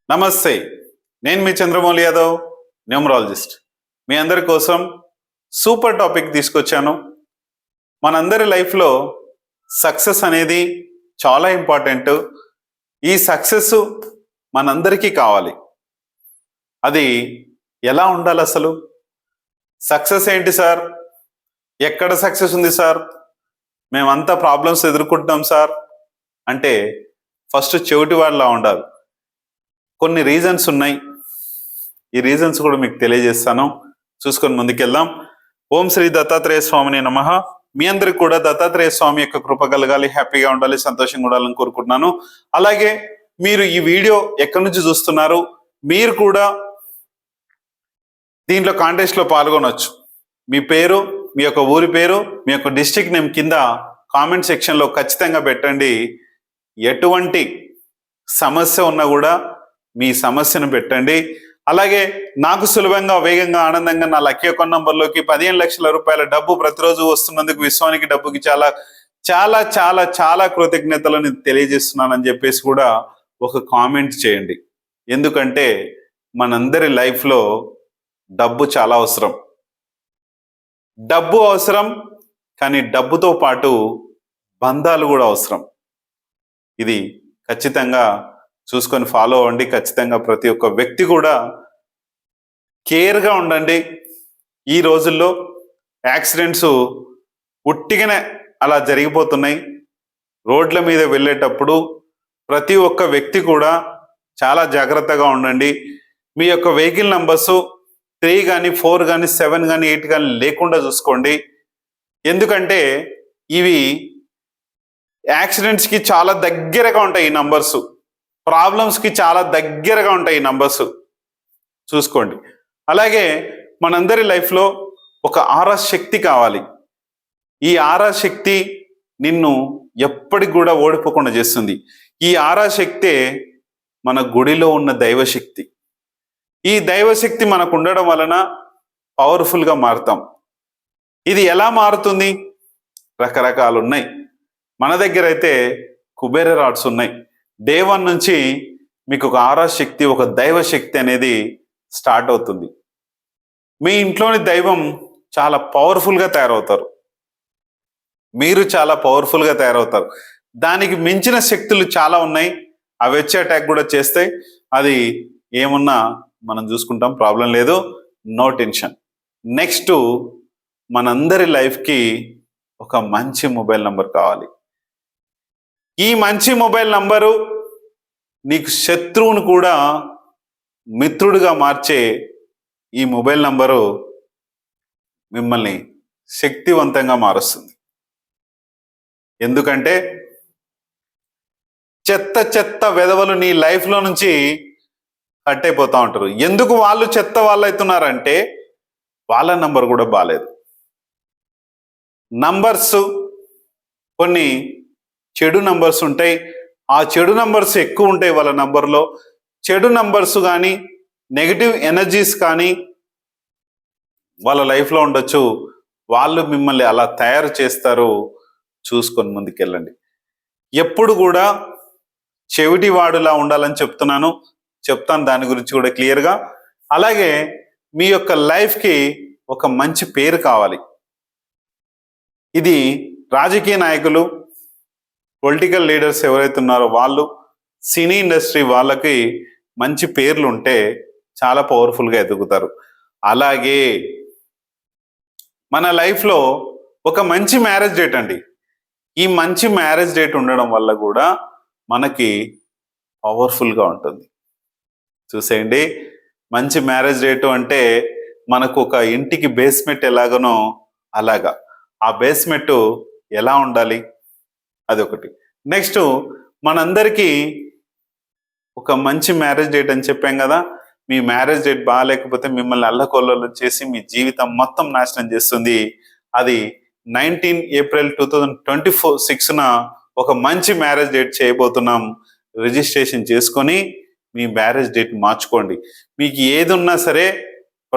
నమస్తే. నేను మీ చంద్రమౌళి యాదవ్, న్యూమరాలజిస్ట్. మీ అందరి కోసం సూపర్ టాపిక్ తీసుకొచ్చాను. మనందరి లైఫ్లో సక్సెస్ అనేది చాలా ఇంపార్టెంట్. ఈ సక్సెస్ మనందరికీ కావాలి. అది ఎలా ఉండాలి అసలు? సక్సెస్ ఏంటి సార్? ఎక్కడ సక్సెస్ ఉంది సార్? మేమంతా ప్రాబ్లమ్స్ ఎదుర్కొంటున్నాం సార్ అంటే ఫస్ట్ చెవిటి వాళ్ళలా ఉండాలి. కొన్ని రీజన్స్ ఉన్నాయి. ఈ రీజన్స్ కూడా మీకు తెలియజేస్తాను. చూసుకొని ముందుకెళ్దాం. ఓం శ్రీ దత్తాత్రేయ స్వామిని నమః. మీ అందరికి కూడా దత్తాత్రేయ స్వామి యొక్క కృప కలగాలి, హ్యాపీగా ఉండాలి, సంతోషంగా ఉండాలని కోరుకుంటున్నాను. అలాగే మీరు ఈ వీడియో ఎక్కడి నుంచి చూస్తున్నారు, మీరు కూడా దీంట్లో కాంటెస్ట్ లో పాల్గొనవచ్చు. మీ పేరు, మీ యొక్క ఊరి పేరు, మీ యొక్క డిస్ట్రిక్ట్ నేమ్ కింద కామెంట్ సెక్షన్ లో ఖచ్చితంగా పెట్టండి. ఎటువంటి సమస్య ఉన్నా కూడా మీ సమస్యను పెట్టండి. అలాగే నాకు సులభంగా, వేగంగా, ఆనందంగా నా లక్కీ అకౌంట్ నంబర్లోకి 15 లక్షల రూపాయల డబ్బు ప్రతిరోజు వస్తున్నందుకు విశ్వానికి డబ్బుకి చాలా చాలా చాలా చాలా కృతజ్ఞతలను తెలియజేస్తున్నానని చెప్పేసి కూడా ఒక కామెంట్ చేయండి. ఎందుకంటే మనందరి లైఫ్లో డబ్బు చాలా అవసరం. డబ్బు అవసరం, కానీ డబ్బుతో పాటు బంధాలు కూడా అవసరం. ఇది ఖచ్చితంగా చూసుకొని ఫాలో అవ్వండి. ఖచ్చితంగా ప్రతి ఒక్క వ్యక్తి కూడా కేర్గా ఉండండి. ఈ రోజుల్లో యాక్సిడెంట్స్ ఉట్టిగానే అలా జరిగిపోతున్నాయి. రోడ్ల మీద వెళ్ళేటప్పుడు ప్రతి ఒక్క వ్యక్తి కూడా చాలా జాగ్రత్తగా ఉండండి. మీ యొక్క వెహికల్ నంబర్స్ 3 కానీ 4 కానీ 7 కానీ 8 కానీ లేకుండా చూసుకోండి. ఎందుకంటే ఇవి యాక్సిడెంట్స్కి చాలా దగ్గరగా ఉంటాయి. ఈ నంబర్స్ ప్రాబ్లమ్స్కి చాలా దగ్గరగా ఉంటాయి. ఈ నంబర్స్ చూసుకోండి. అలాగే మనందరి లైఫ్లో ఒక ఆరా శక్తి కావాలి. ఈ ఆరా శక్తి నిన్ను ఎప్పటికి కూడా ఓడిపోకుండా చేస్తుంది. ఈ ఆరా శక్తే మన గుడిలో ఉన్న దైవశక్తి. ఈ దైవశక్తి మనకు ఉండడం వలన పవర్ఫుల్గా మారుతాం. ఇది ఎలా మారుతుంది? రకరకాలు ఉన్నాయి. మన దగ్గర అయితే కుబేర రాడ్స్ ఉన్నాయి. డే 1 నుంచి మీకు ఒక ఆరా శక్తి, ఒక దైవ శక్తి అనేది స్టార్ట్ అవుతుంది. మీ ఇంట్లోని దైవం చాలా పవర్ఫుల్గా తయారవుతారు. మీరు చాలా పవర్ఫుల్గా తయారవుతారు. దానికి మించిన శక్తులు చాలా ఉన్నాయి. అవి వచ్చే అటాక్ కూడా చేస్తాయి. అది ఏమున్నా మనం చూసుకుంటాం, ప్రాబ్లం లేదు, నో టెన్షన్. నెక్స్ట్, మనందరి లైఫ్కి ఒక మంచి మొబైల్ నంబర్ కావాలి. ఈ మంచి మొబైల్ నంబరు నీకు శత్రువును కూడా మిత్రుడిగా మార్చే ఈ మొబైల్ నంబరు మిమ్మల్ని శక్తివంతంగా మారుస్తుంది. ఎందుకంటే చెత్త చెత్త వెధవలు నీ లైఫ్లో నుంచి కట్ అయిపోతూ ఉంటారు. ఎందుకు వాళ్ళు చెత్త వాళ్ళు అవుతున్నారంటే వాళ్ళ నంబర్ కూడా బాగాలేదు. నంబర్స్ కొన్ని చెడు నంబర్స్ ఉంటాయి. ఆ చెడు నంబర్స్ ఎక్కువ ఉంటాయి వాళ్ళ నంబర్లో. చెడు నంబర్స్ కానీ నెగిటివ్ ఎనర్జీస్ కానీ వాళ్ళ లైఫ్లో ఉండొచ్చు. వాళ్ళు మిమ్మల్ని అలా తయారు చేస్తారు. చూసుకొని ముందుకెళ్ళండి. ఎప్పుడు కూడా చెవిటి వాడులా ఉండాలని చెప్తాను దాని గురించి కూడా క్లియర్గా. అలాగే మీ యొక్క లైఫ్కి ఒక మంచి పేరు కావాలి. ఇది రాజకీయ నాయకులు, పొలిటికల్ లీడర్స్ ఎవరైతే ఉన్నారో వాళ్ళు, సినీ ఇండస్ట్రీ వాళ్ళకి మంచి పేర్లు ఉంటే చాలా పవర్ఫుల్గా ఎదుగుతారు. అలాగే మన లైఫ్లో ఒక మంచి మ్యారేజ్ డేట్ అండి. ఈ మంచి మ్యారేజ్ డేట్ ఉండడం వల్ల కూడా మనకి పవర్ఫుల్గా ఉంటుంది. చూసేయండి, మంచి మ్యారేజ్ డేటు అంటే మనకు ఒక ఇంటికి బేస్మెంట్ ఎలాగనో అలాగా ఆ బేస్మెంట్ ఎలా ఉండాలి, అదొకటి. నెక్స్ట్, మనందరికీ ఒక మంచి మ్యారేజ్ డేట్ అని చెప్పాం కదా. మీ మ్యారేజ్ డేట్ బాగాలేకపోతే మిమ్మల్ని అల్లకొల్లలు చేసి మీ జీవితం మొత్తం నాశనం చేస్తుంది. అది 19 ఏప్రిల్ 2026న ఒక మంచి మ్యారేజ్ డేట్ చేయబోతున్నాం. రిజిస్ట్రేషన్ చేసుకొని మీ మ్యారేజ్ డేట్ మార్చుకోండి. మీకు ఏది ఉన్నా సరే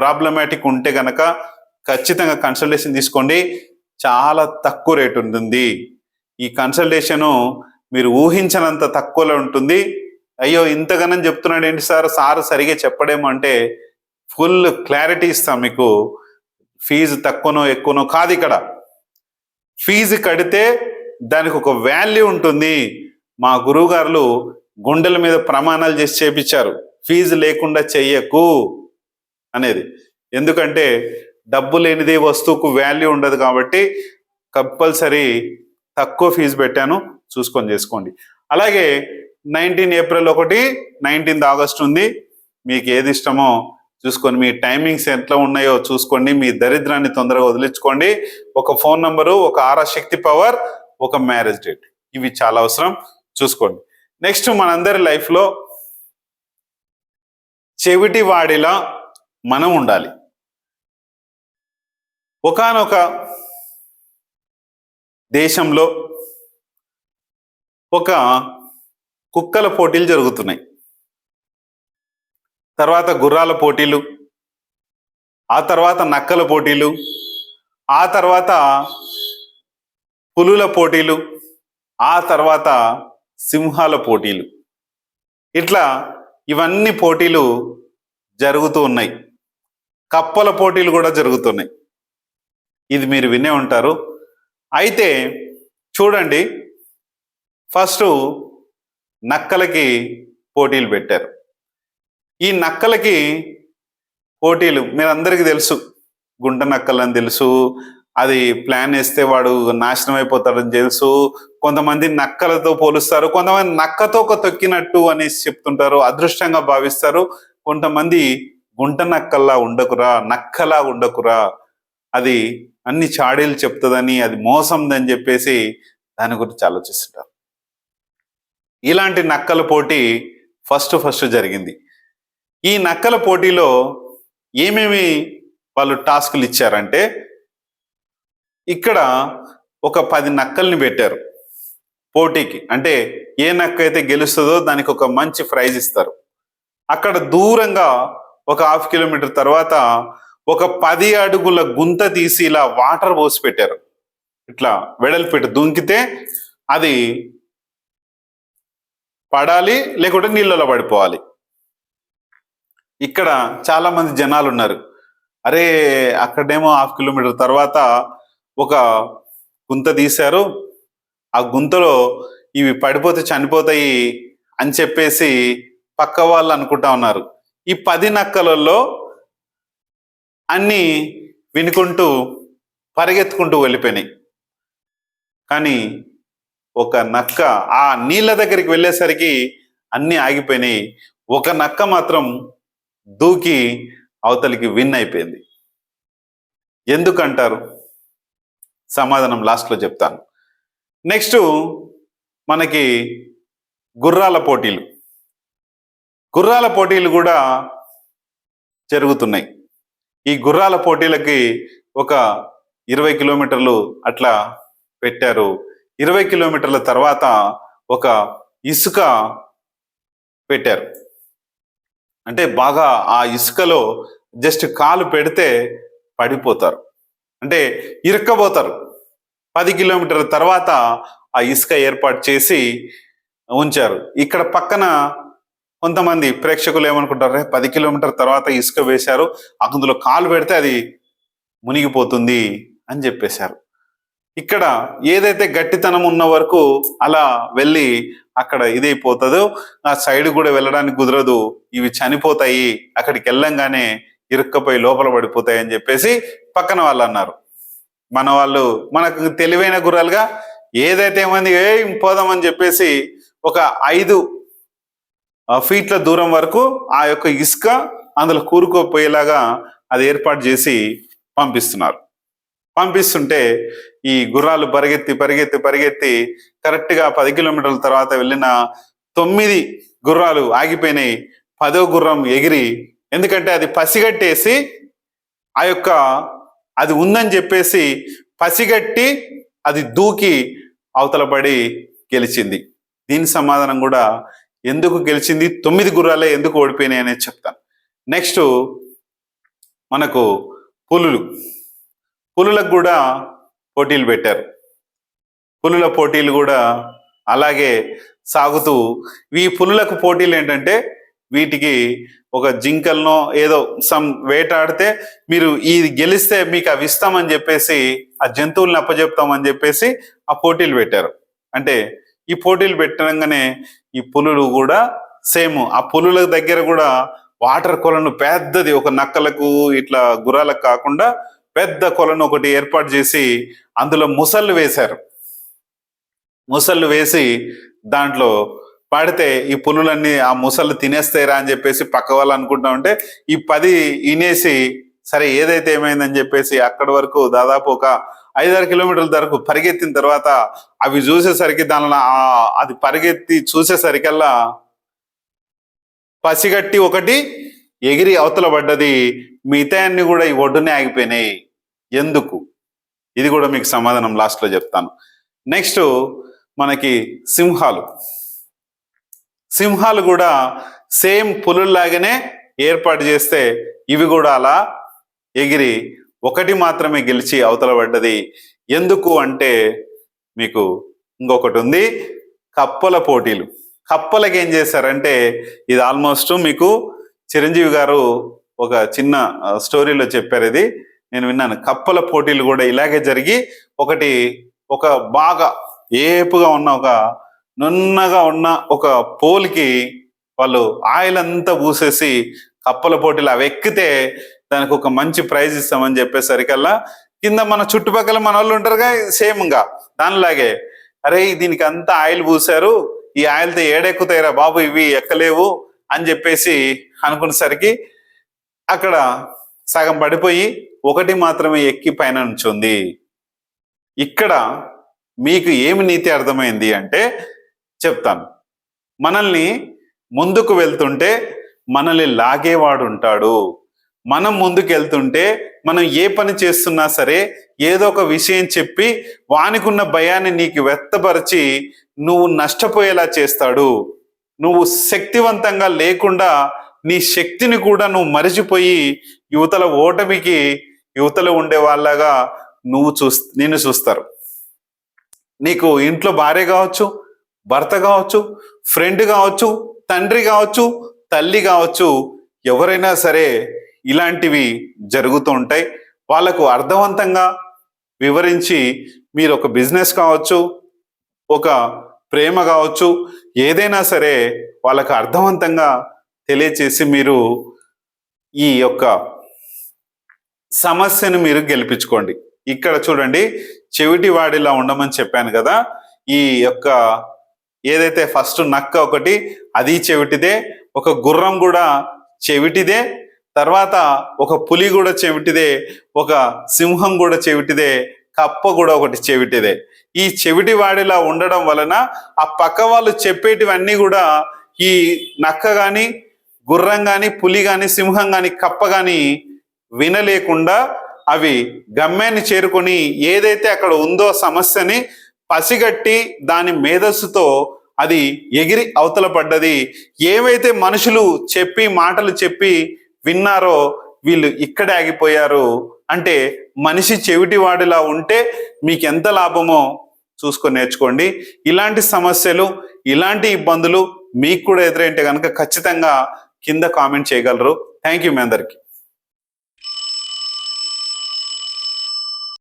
ప్రాబ్లమాటిక్ ఉంటే కనుక ఖచ్చితంగా కన్సల్టేషన్ తీసుకోండి. చాలా తక్కువ రేట్ ఉంటుంది. ఈ కన్సల్టేషను మీరు ఊహించనంత తక్కువలో ఉంటుంది. అయ్యో ఇంతగానం చెప్తున్నాడు ఏంటి సార్, సార్ సరిగా చెప్పడేమో అంటే ఫుల్ క్లారిటీ ఇస్తాం మీకు. ఫీజు తక్కువనో ఎక్కువనో కాదు ఇక్కడ. ఫీజు కడితే దానికి ఒక వాల్యూ ఉంటుంది. మా గురువు గారు గుండెల మీద ప్రమాణాలు చేసి చేపించారు, ఫీజు లేకుండా చెయ్యకు అనేది. ఎందుకంటే డబ్బు లేనిదే వస్తువుకు వాల్యూ ఉండదు కాబట్టి కంపల్సరీ తక్కువ ఫీజు పెట్టాను, చూసుకొని చేసుకోండి. అలాగే 19 ఏప్రిల్ ఒకటి, 19 ఆగస్ట్ ఉంది. మీకు ఏది ఇష్టమో చూసుకొని, మీ టైమింగ్స్ ఎట్లా ఉన్నాయో చూసుకోండి. మీ దరిద్రాన్ని తొందరగా వదిలించుకోండి. ఒక ఫోన్ నంబరు, ఒక ఆరాశక్తి పవర్, ఒక మ్యారేజ్ డేట్, ఇవి చాలా అవసరం, చూసుకోండి. నెక్స్ట్ మనందరి లైఫ్లో చెవిటి వాడిలా మనం ఉండాలి. ఒకానొక దేశంలో ఒక కుక్కల పోటీలు జరుగుతున్నాయి, తర్వాత గుర్రాల పోటీలు, ఆ తర్వాత నక్కల పోటీలు, ఆ తర్వాత పులుల పోటీలు, ఆ తర్వాత సింహాల పోటీలు. ఇట్లా ఇవన్నీ పోటీలు జరుగుతూ ఉన్నాయి. కప్పల పోటీలు కూడా జరుగుతున్నాయి. ఇది మీరు వినే ఉంటారు. అయితే చూడండి, ఫస్ట్ నక్కలకి పోటీలు పెట్టారు. ఈ నక్కలకి పోటీలు మీరందరికీ తెలుసు, గుంట నక్కలని తెలుసు, అది ప్లాన్ వేస్తే వాడు నాశనం అయిపోతాడని తెలుసు. కొంతమంది నక్కలతో పోలుస్తారు, కొంతమంది నక్కతో ఒక తొక్కినట్టు అనేసి చెప్తుంటారు, అదృష్టంగా భావిస్తారు. కొంతమంది గుంట నక్కల్లా ఉండకురా, నక్కలా ఉండకురా, అది అన్ని చాడీలు చెప్తుందని, అది మోసందని చెప్పేసి దాని గురించి ఆలోచిస్తుంటారు. ఇలాంటి నక్కల పోటీ ఫస్ట్ జరిగింది. ఈ నక్కల పోటీలో ఏమేమి వాళ్ళు టాస్కులు ఇచ్చారంటే, ఇక్కడ ఒక 10 నక్కల్ని పెట్టారు పోటీకి. అంటే ఏ నక్క అయితే గెలుస్తుందో దానికి ఒక మంచి ప్రైజ్ ఇస్తారు. అక్కడ దూరంగా ఒక 1/2 కిలోమీటర్ తర్వాత ఒక 10 అడుగుల గుంత తీసి ఇలా వాటర్ పోసి పెట్టారు. ఇట్లా వెడల్పు పెట్టి దుంకితే అది పడాలి, లేకుంటే నీళ్ళలో పడిపోవాలి. ఇక్కడ చాలా మంది జనాలు ఉన్నారు. అరే అక్కడేమో 1/2 కిలోమీటర్ తర్వాత ఒక గుంత తీశారు, ఆ గుంతలో ఇవి పడిపోతే చనిపోతాయి అని చెప్పేసి పక్క వాళ్ళు అనుకుంటా ఉన్నారు. ఈ 10 నక్కలలో అన్ని వినుకుంటూ పరిగెత్తుకుంటూ వెళ్ళిపోయినాయి. కానీ ఒక నక్క ఆ నీళ్ళ దగ్గరికి వెళ్ళేసరికి అన్ని ఆగిపోయినాయి. ఒక నక్క మాత్రం దూకి అవతలికి విన్ అయిపోయింది. ఎందుకంటారు? సమాధానం లాస్ట్లో చెప్తాను. నెక్స్ట్ మనకి గుర్రాల పోటీలు. గుర్రాల పోటీలు కూడా జరుగుతున్నాయి. ఈ గుర్రాల పోటీలకి ఒక 20 కిలోమీటర్లు అట్లా పెట్టారు. 20 కిలోమీటర్ల తర్వాత ఒక ఇసుక పెట్టారు. అంటే బాగా ఆ ఇసుకలో జస్ట్ కాలు పెడితే పడిపోతారు, అంటే ఇరుక్కబోతారు. 10 కిలోమీటర్ల తర్వాత ఆ ఇసుక ఏర్పాటు చేసి ఉంచారు. ఇక్కడ పక్కన కొంతమంది ప్రేక్షకులు ఏమనుకుంటారు, 10 కిలోమీటర్ తర్వాత ఇసుక వేశారు, అందులో కాలు పెడితే అది మునిగిపోతుంది అని చెప్పేశారు. ఇక్కడ ఏదైతే గట్టితనం ఉన్న వరకు అలా వెళ్ళి అక్కడ ఇదైపోతుందో, ఆ సైడ్ కూడా వెళ్ళడానికి కుదరదు, ఇవి చనిపోతాయి, అక్కడికి వెళ్ళంగానే ఇరుక్కపోయి లోపల పడిపోతాయి అని చెప్పేసి పక్కన వాళ్ళు అన్నారు. మన వాళ్ళు మనకు తెలివైన గుర్రాలుగా ఏదైతే ఏమంది పోదామని చెప్పేసి ఒక 5 ఫీట్ల దూరం వరకు ఆ యొక్క ఇసుక అందులో కూరుకోపోయేలాగా అది ఏర్పాటు చేసి పంపిస్తుంటే ఈ గుర్రాలు పరిగెత్తి కరెక్ట్గా 10 కిలోమీటర్ల తర్వాత వెళ్ళిన 9 గుర్రాలు ఆగిపోయినాయి. 10వ గుర్రం ఎగిరి, ఎందుకంటే అది పసిగట్టేసి ఆ యొక్క అది ఉందని చెప్పేసి పసిగట్టి అది దూకి అవతల పడి గెలిచింది. దీని సమాధానం కూడా ఎందుకు గెలిచింది, 9 గుర్రాలే ఎందుకు ఓడిపోయినాయి అనేది చెప్తాను. నెక్స్ట్ మనకు పులులకు కూడా పోటీలు పెట్టారు. పులుల పోటీలు కూడా అలాగే సాగుతూ ఈ పులులకు పోటీలు ఏంటంటే వీటికి ఒక జింకలనో ఏదో సమ్ వేటాడితే మీరు ఇది గెలిస్తే మీకు అవి ఇస్తామని చెప్పేసి ఆ జంతువులను అప్పచెప్తామని చెప్పేసి ఆ పోటీలు పెట్టారు. అంటే ఈ పోటీలు పెట్టడంగానే ఈ పులులు కూడా సేమ్ ఆ పులుల దగ్గర కూడా వాటర్ కొలను పెద్దది, ఒక నక్కలకు ఇట్లా గుర్రాలకు కాకుండా పెద్ద కొలను ఒకటి ఏర్పాటు చేసి అందులో ముసళ్ళు వేశారు. ముసళ్ళు వేసి దాంట్లో పడితే ఈ పులులన్నీ ఆ ముసళ్ళు తినేస్తాయిరా అని చెప్పేసి పక్క వాళ్ళు అనుకుంటా ఉంటే ఈ 10 ఇనేసి సరే ఏదైతే ఏమైందని చెప్పేసి అక్కడి వరకు దాదాపు ఒక 5-6 కిలోమీటర్ల వరకు పరిగెత్తిన తర్వాత అవి చూసేసరికి దానిలో అది పరిగెత్తి చూసేసరికల్లా పసిగట్టి ఒకటి ఎగిరి అవతల పడ్డది. మిగతా అన్ని కూడా ఈ ఒడ్డునే ఆగిపోయినాయి. ఎందుకు? ఇది కూడా మీకు సమాధానం లాస్ట్ లో చెప్తాను. నెక్స్ట్ మనకి సింహాలు కూడా సేమ్ పులుల్లాగానే ఏర్పాటు చేస్తే ఇవి కూడా అలా ఎగిరి ఒకటి మాత్రమే గెలిచి అవతల పడ్డది. ఎందుకు అంటే మీకు ఇంకొకటి ఉంది, కప్పల పోటీలు. కప్పలకి ఏం చేశారంటే ఇది ఆల్మోస్ట్ మీకు చిరంజీవి గారు ఒక చిన్న స్టోరీలో చెప్పారు, ఇది నేను విన్నాను. కప్పల పోటీలు కూడా ఇలాగే జరిగి ఒక బాగా ఏపుగా ఉన్న ఒక నున్నగా ఉన్న ఒక పోల్కి వాళ్ళు ఆయిల్ అంతా పూసేసి కప్పల పోటీలు అవి ఎక్కితే దానికి ఒక మంచి ప్రైజ్ ఇస్తామని చెప్పేసరికల్లా కింద మన చుట్టుపక్కల మన వాళ్ళు ఉంటారుగా సేమ్గా దానిలాగే, అరే దీనికి అంతా ఆయిల్ పూసారు, ఈ ఆయిల్తో ఏడెక్కుతాయిరా బాబు, ఇవి ఎక్కలేవు అని చెప్పేసి అనుకునేసరికి అక్కడ సగం పడిపోయి ఒకటి మాత్రమే ఎక్కి పైన నుంచుంది. ఇక్కడ మీకు ఏమి నీతి అర్థమైంది అంటే చెప్తాను. మనల్ని ముందుకు వెళ్తుంటే మనల్ని లాగేవాడు ఉంటాడు. మనం ముందుకు వెళ్తుంటే మనం ఏ పని చేస్తున్నా సరే ఏదో ఒక విషయం చెప్పి వానికున్న భయాన్ని నీకు వ్యక్తపరిచి నువ్వు నష్టపోయేలా చేస్తాడు. నువ్వు శక్తివంతంగా లేకుండా నీ శక్తిని కూడా నువ్వు మరిచిపోయి యువతల ఓటమికి యువతలో ఉండే వాళ్ళగా నిన్ను చూస్తారు. నీకు ఇంట్లో భార్య కావచ్చు, భర్త కావచ్చు, ఫ్రెండ్ కావచ్చు, తండ్రి కావచ్చు, తల్లి కావచ్చు, ఎవరైనా సరే ఇలాంటివి జరుగుతూ ఉంటాయి. వాళ్ళకు అర్థవంతంగా వివరించి మీరు ఒక బిజినెస్ కావచ్చు, ఒక ప్రేమ కావచ్చు, ఏదైనా సరే వాళ్ళకు అర్థవంతంగా తెలియచేసి మీరు ఈ యొక్క సమస్యను మీరు గెలిపించుకోండి. ఇక్కడ చూడండి, చెవిటి వాడిలా ఉండమని చెప్పాను కదా. ఈ యొక్క ఏదైతే ఫస్ట్ నక్క ఒకటి అది చెవిటిదే, ఒక గుర్రం కూడా చెవిటిదే, తర్వాత ఒక పులి కూడా చెవిటిదే, ఒక సింహం కూడా చెవిటిదే, కప్ప కూడా ఒకటి చెవిటిదే. ఈ చెవిటి వాడిలా ఉండడం వలన ఆ పక్క వాళ్ళు చెప్పేటివన్నీ కూడా ఈ నక్క గాని, గుర్రం గాని, పులి గాని, సింహం గాని, కప్ప గాని వినలేకుండా అవి గమ్యాన్ని చేరుకొని ఏదైతే అక్కడ ఉందో సమస్యని పసిగట్టి దాని మేధస్సుతో అది ఎగిరి అవతల పడ్డది. ఏవైతే మనుషులు మాటలు చెప్పి విన్నారో వీళ్ళు ఇక్కడే ఆగిపోయారు. అంటే మనిషి చెవిటివాడిలా ఉంటే మీకు ఎంత లాభమో చూసుకొని నేర్చుకోండి. ఇలాంటి సమస్యలు, ఇలాంటి ఇబ్బందులు మీకు కూడా ఎదురైతే కనుక ఖచ్చితంగా కింద కామెంట్ చేయగలరు. థ్యాంక్ యూ మీ అందరికీ.